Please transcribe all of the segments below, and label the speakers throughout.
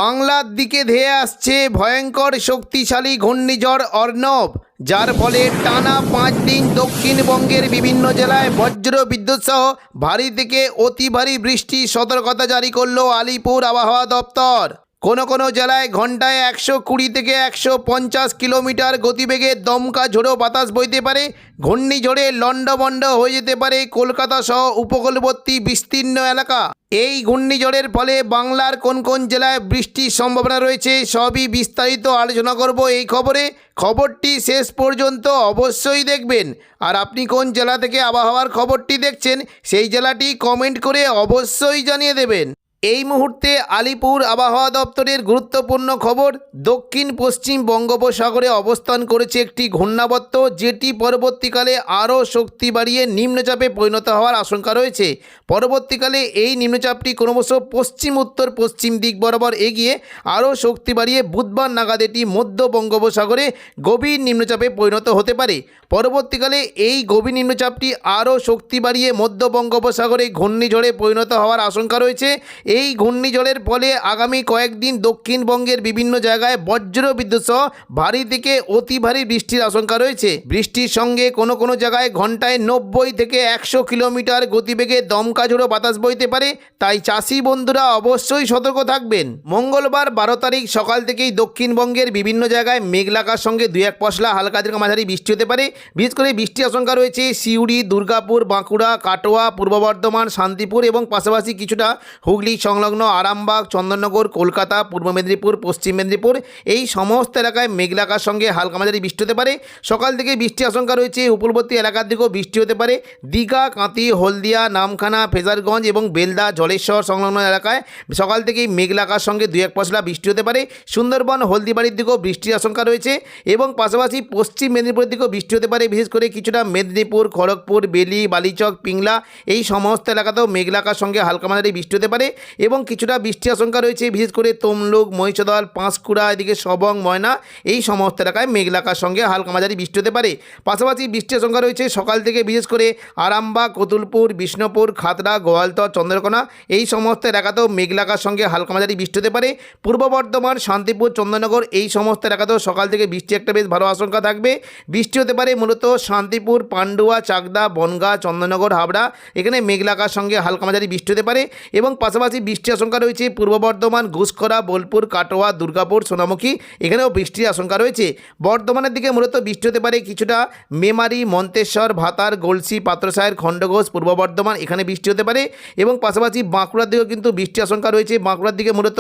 Speaker 1: বাংলার দিকে ধেয়ে আসছে ভয়ঙ্কর শক্তিশালী ঘূর্ণিঝড় অর্ণব, যার ফলে টানা 5 দিন দক্ষিণবঙ্গের বিভিন্ন জেলায় বজ্র বিদ্যুৎ সহ ভারী থেকে অতি ভারী বৃষ্টির সতর্কতা জারি করল আলিপুর আবহাওয়া দপ্তর। কোনো জেলায় ঘন্টায় 120 থেকে 150 কিলোমিটার গতিবেগে দমকা ঝোড়ো বাতাস বইতে পারে। ঘূর্ণিঝড়ে লণ্ডভণ্ড হয়ে যেতে পারে কলকাতা সহ উপকূলবর্তী বিস্তীর্ণ এলাকা। এই ঘূর্ণিঝড়ের ফলে বাংলার কোন জেলায় বৃষ্টির সম্ভাবনা রয়েছে সবই বিস্তারিত আলোচনা করব এই খবরে। খবরটি শেষ পর্যন্ত অবশ্যই দেখবেন। আর আপনি কোন জেলা থেকে আবহাওয়ার খবরটি দেখছেন সেই জেলাটি কমেন্ট করে অবশ্যই জানিয়ে দেবেন। এই মুহূর্তে আলিপুর আবহাওয়া দপ্তরের গুরুত্বপূর্ণ খবর, দক্ষিণ পশ্চিম বঙ্গোপসাগরে অবস্থান করেছে একটি ঘূর্ণাবর্ত, যেটি পরবর্তীকালে আরও শক্তি বাড়িয়ে নিম্নচাপে পরিণত হওয়ার আশঙ্কা রয়েছে। পরবর্তীকালে এই নিম্নচাপটি ক্রমশ পশ্চিম উত্তর পশ্চিম দিক বরাবর এগিয়ে আরও শক্তি বাড়িয়ে বুধবার নাগাদ এটি মধ্য বঙ্গোপসাগরে গভীর নিম্নচাপে পরিণত হতে পারে। পরবর্তীকালে এই গভীর নিম্নচাপটি আরও শক্তি বাড়িয়ে মধ্য বঙ্গোপসাগরে ঘূর্ণিঝড়ে পরিণত হওয়ার আশঙ্কা রয়েছে। এই ঘূর্ণিঝড়ের ফলে আগামী কয়েকদিন দক্ষিণবঙ্গের বিভিন্ন জায়গায় বজ্র বিদ্যুৎ সহ ভারী থেকে অতি ভারী বৃষ্টির আশঙ্কা রয়েছে। বৃষ্টির সঙ্গে কোনো জায়গায় ঘন্টায় 90 থেকে 100 কিলোমিটার গতিবেগে দমকা ঝোড়ো বাতাস বইতে পারে। তাই চাষি বন্ধুরা অবশ্যই সতর্ক থাকবেন। মঙ্গলবার 12 তারিখ সকাল থেকেই দক্ষিণবঙ্গের বিভিন্ন জায়গায় মেঘলাকার সঙ্গে 2-1 পশলা হালকা থেকে মাঝারি বৃষ্টি হতে পারে। বিশেষ করে বৃষ্টির আশঙ্কা রয়েছে সিউড়ি, দুর্গাপুর, বাঁকুড়া, কাটোয়া, পূর্ব বর্ধমান, শান্তিপুর এবং পাশাপাশি কিছুটা হুগলি সংলগ্ন আরামবাগ, চন্দননগর, কলকাতা, পূর্ব মেদিনীপুর, পশ্চিম মেদিনীপুর এই সমস্ত এলাকায় মেঘলাকার সঙ্গে হালকা মাঝারি বৃষ্টি হতে পারে। সকাল থেকে বৃষ্টির আশঙ্কা রয়েছে উপকূলবর্তী এলাকার দিকেও বৃষ্টি হতে পারে। দীঘা, কাঁথি, হলদিয়া, নামখানা, ফেজারগঞ্জ এবং বেলদা, জলেশ্বর সংলগ্ন এলাকায় সকাল থেকেই মেঘলাকার সঙ্গে 2-1 পশলা বৃষ্টি হতে পারে। সুন্দরবন, হলদিবাড়ির দিকেও বৃষ্টির আশঙ্কা রয়েছে এবং পাশাপাশি পশ্চিম মেদিনীপুরের দিকেও বৃষ্টি হতে পারে। বিশেষ করে কিছুটা মেদিনীপুর, খড়গপুর, বেলি, বালিচক, পিংলা এই সমস্ত এলাকাতেও মেঘলাকার সঙ্গে হালকা মাঝারি বৃষ্টি হতে পারে এবং কিছুটা বৃষ্টির আশঙ্কা রয়েছে বিশেষ করে তমলুক, মহিষাদল, পাঁশকুড়া, এদিকে সবং, ময়না এই সমস্ত এলাকায় মেঘলাকার সঙ্গে হালকা মাঝারি বৃষ্টি হতে পারে। পাশাপাশি বৃষ্টির আশঙ্কা রয়েছে সকাল থেকে বিশেষ করে আরামবাগ, কতুলপুর, বিষ্ণুপুর, খাতড়া, গোয়ালতর, চন্দ্রকোনা এই সমস্ত এলাকাতেও মেঘলাকার সঙ্গে হালকা মাঝারি বৃষ্টি হতে পারে। পূর্ব বর্ধমান, শান্তিপুর, চন্দননগর এই সমস্ত এলাকাতেও সকাল থেকে বৃষ্টি একটা বেশ ভালো আশঙ্কা থাকবে। বৃষ্টি হতে পারে মূলত শান্তিপুর, পান্ডুয়া, চাকদা, বনগাঁ, চন্দননগর, হাবড়া এখানে মেঘলাকার সঙ্গে হালকা মাঝারি বৃষ্টি হতে পারে এবং পাশাপাশি বৃষ্টির আশঙ্কা রয়েছে পূর্ব বর্ধমান, ঘুষখরা, বোলপুর, কাটোয়া, দুর্গাপুর, সোনামুখী এখানেও বৃষ্টির আশঙ্কা রয়েছে। বর্ধমানের দিকে মূলত বৃষ্টি হতে পারে কিছুটা মেমারি, মন্তেশ্বর, ভাতার, গলসি, পাত্রসায়ের, খণ্ডঘোষ, পূর্ব বর্ধমান এখানে বৃষ্টি হতে পারে এবং পাশাপাশি বাঁকুড়ার দিকেও কিন্তু বৃষ্টির আশঙ্কা রয়েছে। বাঁকুড়ার দিকে মূলত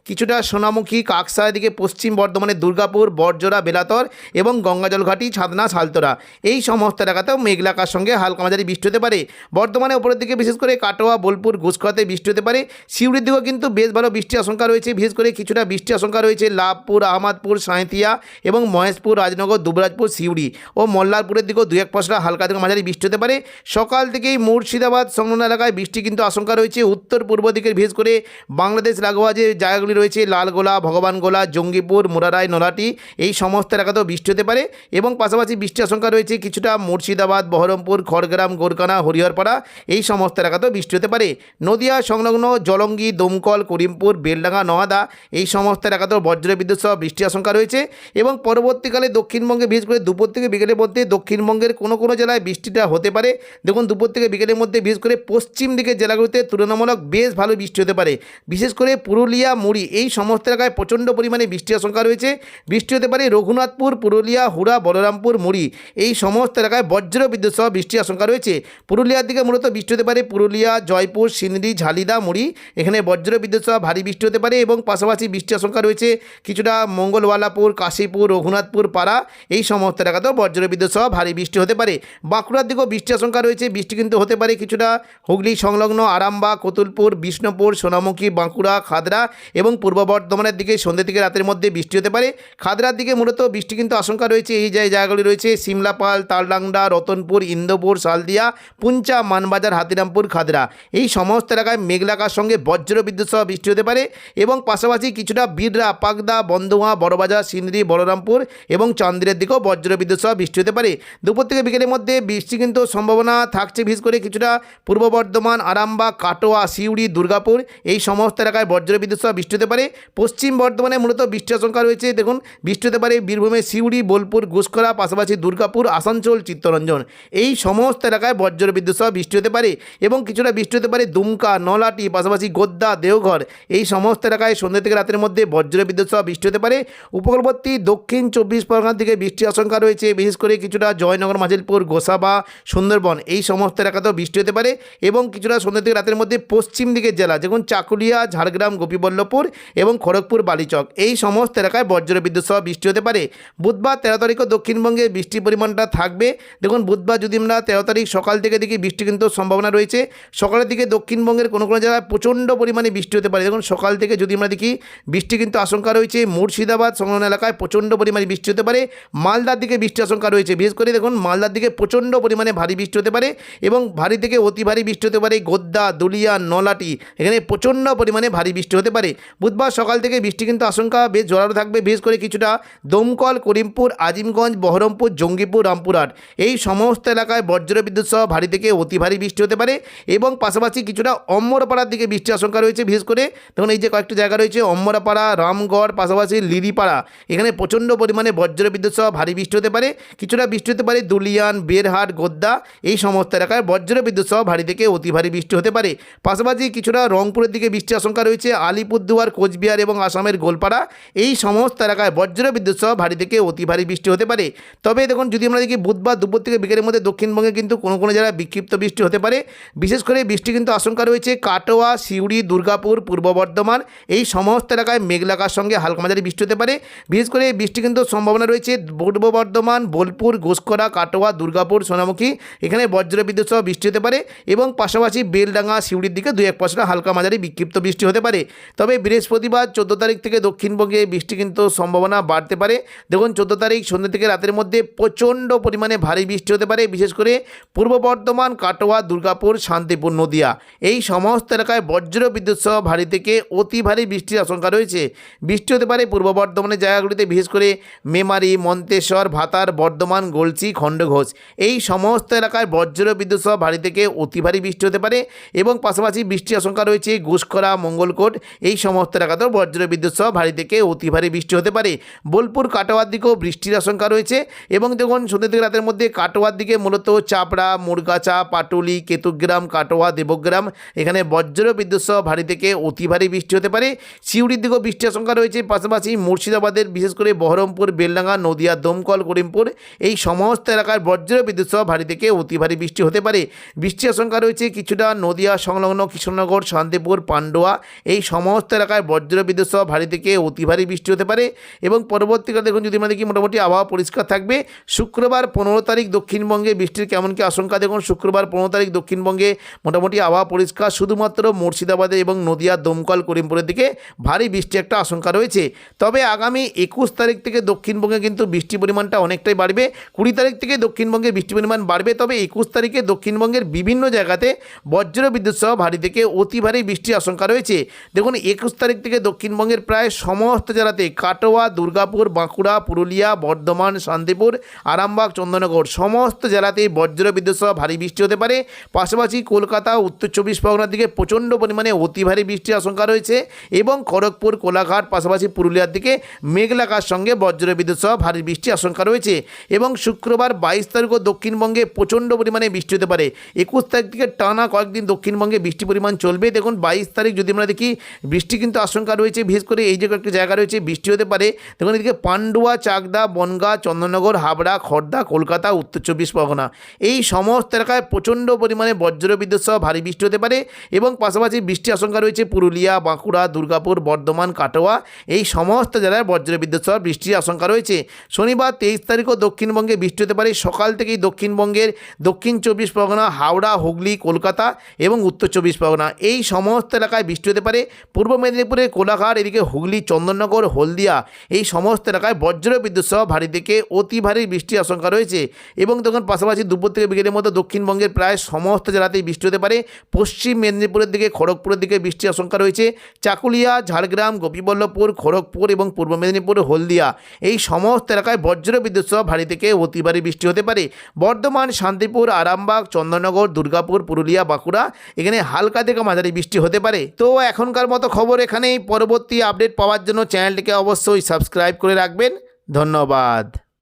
Speaker 1: কিছুটা সোনামুখী, কাকসার দিকে পশ্চিম বর্ধমানের দুর্গাপুর, বড়জোড়া, বেলাতর এবং গঙ্গাজলঘাটি, ছাতনা, সালতোরা এই সমস্ত এলাকাতেও মেঘলাকার সঙ্গে হালকা মাঝারি বৃষ্টি হতে পারে। বর্ধমানের উপরের দিকে বিশেষ করে কাটোয়া, বোলপুর, ঘুষখরাতে বৃষ্টি হতে পারে। সিউড়ির দিকেও কিন্তু বেশ ভালো বৃষ্টির আশঙ্কা রয়েছে। বিশেষ করে কিছুটা বৃষ্টির আশঙ্কা রয়েছে লাভপুর, আহমদপুর, সাঁইথিয়া এবং মহেশপুর, রাজনগর, দুবরাজপুর, সিউড়ি ও মল্লারপুরের দিকেও 2-1 পশলা হালকা থেকে মাঝারি বৃষ্টি হতে পারে। সকাল থেকেই মুর্শিদাবাদ সংলগ্ন এলাকায় বৃষ্টি কিন্তু আশঙ্কা রয়েছে। উত্তর পূর্ব দিকের বিশেষ করে বাংলাদেশ লাগোয়া যে জায়গাগুলি রয়েছে লালগোলা, ভগবানগোলা, জঙ্গিপুর, মুরারাই, নলাটি এই সমস্ত এলাকাতেও বৃষ্টি হতে পারে এবং পাশাপাশি বৃষ্টির আশঙ্কা রয়েছে কিছুটা মুর্শিদাবাদ, বহরমপুর, খড়গ্রাম, গোরকানা, হরিহরপাড়া এই সমস্ত এলাকাতেও বৃষ্টি হতে পারে। নদিয়া সংলগ্ন জলঙ্গি, দমকল, করিমপুর, বেলডাঙ্গা, নওয়াদা এই সমস্ত এলাকাতেও বজ্র বিদ্যুৎ সহ বৃষ্টির আশঙ্কা রয়েছে এবং পরবর্তীকালে দক্ষিণবঙ্গে বিশেষ করে দুপুর থেকে বিকেলের মধ্যে দক্ষিণবঙ্গের কোনো জেলায় বৃষ্টিটা হতে পারে। দেখুন দুপুর থেকে বিকেলের মধ্যে বিশেষ করে পশ্চিম দিকের জেলাগুলিতে তুলনামূলক বেশ ভালো বৃষ্টি হতে পারে। বিশেষ করে পুরুলিয়া, মুড়ি এই সমস্ত এলাকায় প্রচণ্ড পরিমাণে বৃষ্টির আশঙ্কা রয়েছে। বৃষ্টি হতে পারে রঘুনাথপুর, পুরুলিয়া, হুড়া, বলরামপুর, মুড়ি এই সমস্ত এলাকায় বজ্র বিদ্যুৎ সহ বৃষ্টির আশঙ্কা রয়েছে। পুরুলিয়ার দিকে মূলত বৃষ্টি হতে পারে পুরুলিয়া, জয়পুর, সিন্দি, ঝালিদা, মুড়ি এখানে বজ্র বিদ্যুৎ সহ ভারী বৃষ্টি হতে পারে এবং পাশাপাশি বৃষ্টির আশঙ্কা রয়েছে কিছুটা মঙ্গলওয়ালাপুর, কাশীপুর, রঘুনাথপুর, পাড়া এই সমস্ত এলাকাতেও বজ্র বিদ্যুৎ সহ ভারী বৃষ্টি হতে পারে। বাঁকুড়ার দিকেও বৃষ্টির আশঙ্কা রয়েছে। বৃষ্টি কিন্তু হতে পারে কিছুটা হুগলি সংলগ্ন আরামবাগ, কতুলপুর, বিষ্ণুপুর, সোনামুখী, বাঁকুড়া, খাদড়া এবং পূর্ব বর্ধমানের দিকে সন্ধ্যে থেকে রাতের মধ্যে বৃষ্টি হতে পারে। খাদড়ার দিকে মূলত বৃষ্টি কিন্তু আশঙ্কা রয়েছে এই জায়গাগুলি রয়েছে সিমলাপাল, তালডাংডা, রতনপুর, ইন্দোপুর, সালদিয়া, পুঞ্চা, মানবাজার, হাতিরামপুর, খাদড়া এই সমস্ত এলাকায় মেঘলাকার সঙ্গে বজ্র বিদ্যুৎ সহ বৃষ্টি হতে পারে এবং পাশাপাশি কিছুটা বিড়রা, পাকদা, বন্দোয়া, বড়বাজার, সিন্দ্রি, বলরামপুর এবং চান্দিরের দিকেও বজ্র বিদ্যুৎ সহ বৃষ্টি হতে পারে। দুপুর থেকে বিকেলের মধ্যে বৃষ্টি কিন্তু সম্ভাবনা থাকছে, বিশেষ করে কিছুটা পূর্ব বর্ধমান, আরামবাগ, কাটোয়া, সিউড়ি, দুর্গাপুর এই সমস্ত এলাকায় বজ্র বিদ্যুৎ সহ বৃষ্টি হতে পারে। পশ্চিম বর্ধমানে মূলত বৃষ্টির আশঙ্কা রয়েছে। দেখুন, বৃষ্টি হতে পারে বীরভূমে সিউড়ি, বোলপুর, ঘুষকরা, পাশাপাশি দুর্গাপুর, আসানসোল, চিত্তরঞ্জন এই সমস্ত এলাকায় বজ্র বিদ্যুৎ সহ বৃষ্টি হতে পারে এবং কিছুটা বৃষ্টি হতে পারে দুমকা, নলাটি, পাশাপাশি গোদ্দা, দেওঘর এই সমস্ত এলাকায় সন্ধ্যা থেকে রাতের মধ্যে বজ্র বিদ্যুৎ সহ বৃষ্টি হতে পারে। উপকূলবর্তী দক্ষিণ 24 পরগনার দিকে বৃষ্টির আশঙ্কা রয়েছে, বিশেষ করে কিছুটা জয়নগর, মাজিলপুর, গোসাবা, সুন্দরবন এই সমস্ত এলাকাতেও বৃষ্টি হতে পারে এবং কিছুটা সন্ধ্যা থেকে রাতের মধ্যে পশ্চিম দিকের জেলা যেমন চাকুলিয়া, ঝাড়গ্রাম, গোপীবল্লভপুর এবং খড়গপুর, বালিচক এই সমস্ত এলাকায় বজ্র বিদ্যুৎ সহ বৃষ্টি হতে পারে। বুধবার 13 তারিখও দক্ষিণবঙ্গে বৃষ্টির পরিমাণটা থাকবে। দেখুন, বুধবার যদি আমরা 13 তারিখ সকাল থেকে দেখি বৃষ্টি কিন্তু সম্ভাবনা রয়েছে। সকালের দিকে দক্ষিণবঙ্গের কোনো কোনো জায়গায় প্রচণ্ড পরিমাণে বৃষ্টি হতে পারে। দেখুন, সকাল থেকে যদি আমরা দেখি বৃষ্টি কিন্তু আশঙ্কা রয়েছে। মুর্শিদাবাদ সংলগ্ন এলাকায় প্রচণ্ড পরিমাণে বৃষ্টি হতে পারে। মালদার দিকে বৃষ্টির আশঙ্কা রয়েছে, বিশেষ করে দেখুন মালদার দিকে প্রচণ্ড পরিমাণে ভারী বৃষ্টি হতে পারে এবং ভারী থেকে অতি ভারী বৃষ্টি হতে পারে। গোদ্দা, দুলিয়া, নলাটি এখানে প্রচণ্ড পরিমাণে ভারী বৃষ্টি হতে পারে। বুধবার সকাল থেকে বৃষ্টি কিন্তু আশঙ্কা বেশ জোরালো থাকবে, বিশেষ করে কিছুটা দমকল, করিমপুর, আজিমগঞ্জ, বহরমপুর, জঙ্গিপুর, রামপুরহাট এই সমস্ত এলাকায় বজ্র বিদ্যুৎ সহ ভারী থেকে অতি ভারী বৃষ্টি হতে পারে এবং পাশাপাশি কিছুটা অম্বরপাড়ার দিকে বৃষ্টির আশঙ্কা রয়েছে। বিশেষ করে দেখুন, এই যে কয়েকটি জায়গা রয়েছে অম্বরপাড়া, রামগড়, পাশাপাশি লিরিপাড়া এখানে প্রচণ্ড পরিমাণে বজ্র বিদ্যুৎ সহ ভারী বৃষ্টি হতে পারে। কিছুটা বৃষ্টি হতে পারে দুলিয়ান, বেরহাট, গোদ্দা এই সমস্ত এলাকায় বজ্র বিদ্যুৎ সহ ভারী থেকে অতি ভারী বৃষ্টি হতে পারে। পাশাপাশি কিছুটা রংপুরের দিকে বৃষ্টির আশঙ্কা রয়েছে। আলিপুরদুয়ার, কোচবিহার এবং আসামের গোলপাড়া এই সমস্ত এলাকায় বজ্র বিদ্যুৎ সহ ভারী থেকে অতি ভারী বৃষ্টি হতে পারে। তবে দেখুন, যদি আমরা দেখি বুধবার দুপুর থেকে বিকেলের মধ্যে দক্ষিণবঙ্গে কিন্তু কোনো কোনো জায়গায় বিক্ষিপ্ত বৃষ্টি হতে পারে। বিশেষ করে বৃষ্টি কিন্তু আশঙ্কা রয়েছে কাটোয়া, সিউড়ি, দুর্গাপুর, পূর্ব বর্ধমান এই সমস্ত এলাকায় মেঘলাকার সঙ্গে হালকা মাঝারি বৃষ্টি হতে পারে। বিশেষ করে বৃষ্টি কিন্তু সম্ভাবনা রয়েছে পূর্ব বর্ধমান, বোলপুর, ঘুষকরা, কাটোয়া, দুর্গাপুর, সোনামুখী এখানে বজ্র বিদ্যুৎ সহ বৃষ্টি হতে পারে এবং পাশাপাশি বেলডাঙ্গা, সিউড়ির দিকে 2-1% হালকা মাঝারি বিক্ষিপ্ত বৃষ্টি হতে পারে। তবে বৃহস্পতিবার 14 তারিখ থেকে দক্ষিণবঙ্গে বৃষ্টি কিন্তু সম্ভাবনা বাড়তে পারে। দেখুন, 14 তারিখ সন্ধ্যা থেকে রাতের মধ্যে প্রচণ্ড পরিমাণে ভারী বৃষ্টি হতে পারে, বিশেষ করে পূর্ব বর্ধমান, কাটোয়া, দুর্গাপুর, শান্তিপুর, নদিয়া এই সমস্ত এলাকায় বজ্র বিদ্যুৎ সহ ভারী থেকে অতি ভারী বৃষ্টির আশঙ্কা রয়েছে। বৃষ্টি হতে পারে পূর্ব বর্ধমানের জায়গাগুলিতে, বিশেষ করে মেমারি, মন্তেশ্বর, ভাতার, বর্ধমান, গলসি, খণ্ডঘোষ এই সমস্ত এলাকায় বজ্র বিদ্যুৎ সহ ভারী থেকে অতি ভারী বৃষ্টি হতে পারে এবং পাশাপাশি বৃষ্টির আশঙ্কা রয়েছে ঘুষকরা, মঙ্গলকোট এই সমস্ত এলাকাতেও বজ্র বিদ্যুৎ সহ ভারী থেকে অতি ভারী বৃষ্টি হতে পারে। বোলপুর, কাটোয়ার দিকেও বৃষ্টির আশঙ্কা রয়েছে এবং দেখুন সন্ধ্যা থেকে রাতের মধ্যে কাটোয়ার দিকে মূলত চাপড়া, মুরগাছা, পাটুলি, কেতুগ্রাম, কাটোয়া, দেবগ্রাম এখানে বজ্র বিদ্যুৎ সহ ভারী থেকে অতি ভারী বৃষ্টি হতে পারে। সিউড়ির দিকেও বৃষ্টির আশঙ্কা রয়েছে। পাশাপাশি মুর্শিদাবাদের বিশেষ করে বহরমপুর, বেলডাঙ্গা, নদিয়া, দমকল, করিমপুর এই সমস্ত এলাকায় বজ্র বিদ্যুৎ সহ ভারী থেকে অতি ভারী বৃষ্টি হতে পারে। বৃষ্টির আশঙ্কা রয়েছে কিছুটা নদিয়া সংলগ্ন কৃষ্ণনগর, শান্তিপুর, পান্ডুয়া এই সমস্ত এলাকায় বজ্র বিদ্যুৎ সহ ভারী থেকে অতি ভারী বৃষ্টি হতে পারে এবং পরবর্তীকালে দেখুন যদি আমরা দেখি মোটামুটি আবহাওয়া পরিষ্কার থাকবে। শুক্রবার 15 তারিখ দক্ষিণবঙ্গে বৃষ্টির কেমন কি আশঙ্কা দেখুন, শুক্রবার 15 তারিখ দক্ষিণবঙ্গে মোটামুটি আবহাওয়া পরিষ্কার, শুধুমাত্র মুর্শিদাবাদে এবং নদিয়া, দমকল, করিমপুরের দিকে ভারী বৃষ্টি একটা আশঙ্কা রয়েছে। তবে আগামী 21 তারিখ থেকে দক্ষিণবঙ্গে কিন্তু বৃষ্টির পরিমাণটা অনেকটাই বাড়বে। 20 তারিখ থেকে দক্ষিণবঙ্গে বৃষ্টির পরিমাণ বাড়বে, তবে 21 তারিখে দক্ষিণবঙ্গের বিভিন্ন জায়গাতে বজ্র বিদ্যুৎ সহ ভারী থেকে অতি ভারী বৃষ্টির আশঙ্কা রয়েছে। দেখুন 21 তারিখ থেকে দক্ষিণবঙ্গের প্রায় সমস্ত জেলাতে কাটোয়া, দুর্গাপুর, বাঁকুড়া, পুরুলিয়া, বর্ধমান, শান্তিপুর, আরামবাগ, চন্দননগর সমস্ত জেলাতেই বজ্র বিদ্যুৎ সহ ভারী বৃষ্টি হতে পারে। পাশাপাশি কলকাতা, উত্তর 24 পরগনার দিকে প্রচণ্ড পরিমাণে অতি ভারী বৃষ্টির আশঙ্কা রয়েছে এবং খড়গপুর, কোলাঘাট, পাশাপাশি পুরুলিয়ার দিকে মেঘলাকার সঙ্গে বজ্র বিদ্যুৎ সহ ভারী বৃষ্টির আশঙ্কা রয়েছে এবং শুক্রবার 22 তারিখও দক্ষিণবঙ্গে প্রচণ্ড পরিমাণে বৃষ্টি হতে পারে। 21 তারিখ থেকে টানা কয়েকদিন দক্ষিণবঙ্গে বৃষ্টি পরিমাণ চলবে। দেখুন 22 তারিখ যদি আমরা দেখি বৃষ্টি কিন্তু আশঙ্কা রয়েছে, বিশেষ করে এই যে কয়েকটি জায়গা রয়েছে বৃষ্টি হতে পারে। দেখুন এদিকে পান্ডুয়া, চাকদা, বনগাঁ, চন্দননগর, হাবড়া, খড়দা, কলকাতা, উত্তর 24 পরগনা এই সমস্ত এলাকায় প্রচণ্ড পরিমাণে বজ্র বিদ্যুৎ সহ ভারী বৃষ্টি হতে পারে এবং পাশাপাশি বৃষ্টি আশঙ্কা রয়েছে পুরুলিয়া, বাঁকুড়া, দুর্গাপুর, বর্ধমান, কাটোয়া এই সমস্ত জেলায় বজ্র বিদ্যুৎ সহ বৃষ্টির আশঙ্কা রয়েছে। শনিবার 23 তারিখও দক্ষিণবঙ্গে বৃষ্টি হতে পারে। সকাল থেকেই দক্ষিণবঙ্গের দক্ষিণ 24 পরগনা, হাওড়া, হুগলি, কলকাতা এবং উত্তর 24 পরগনা এই সমস্ত এলাকায় বৃষ্টি হতে পারে। পূর্ব মেদিনীপুরের কোলাঘাট, এদিকে হুগলি, চন্দননগর, হলদিয়া এই সমস্ত এলাকায় বজ্র বিদ্যুৎ সহ ভারী থেকে অতি ভারী বৃষ্টির আশঙ্কা রয়েছে এবং তখন পাশাপাশি দুপুর থেকে বিকেলের মধ্যে দক্ষিণবঙ্গের প্রায় সমস্ত জেলাতেই বৃষ্টি হতে পারে। পশ্চিম মেদিনীপুরের দিকে খড়গপুরের দিকে বৃষ্টির আশঙ্কা রয়েছে। চাকুলিয়া, ঝাড়গ্রাম, গোপীবল্লভপুর, খড়গপুর এবং পূর্ব মেদিনীপুর, হলদিয়া এই সমস্ত এলাকায় বজ্র বিদ্যুৎ সহ ভারী থেকে অতি ভারী বৃষ্টি হতে পারে। বর্ধমান, শান্তিপুর, আরামবাগ, চন্দননগর, দুর্গাপুর, পুরুলিয়া, বাঁকুড়া এখানে হালকা থেকে মাঝারি বৃষ্টি হতে পারে। তো এখনকার মতো খবর এখানেই। পরবর্তী আপডেট পাওয়ার জন্য চ্যানেলটিকে অবশ্যই সাবস্ক্রাইব করে রাখবেন। ধন্যবাদ।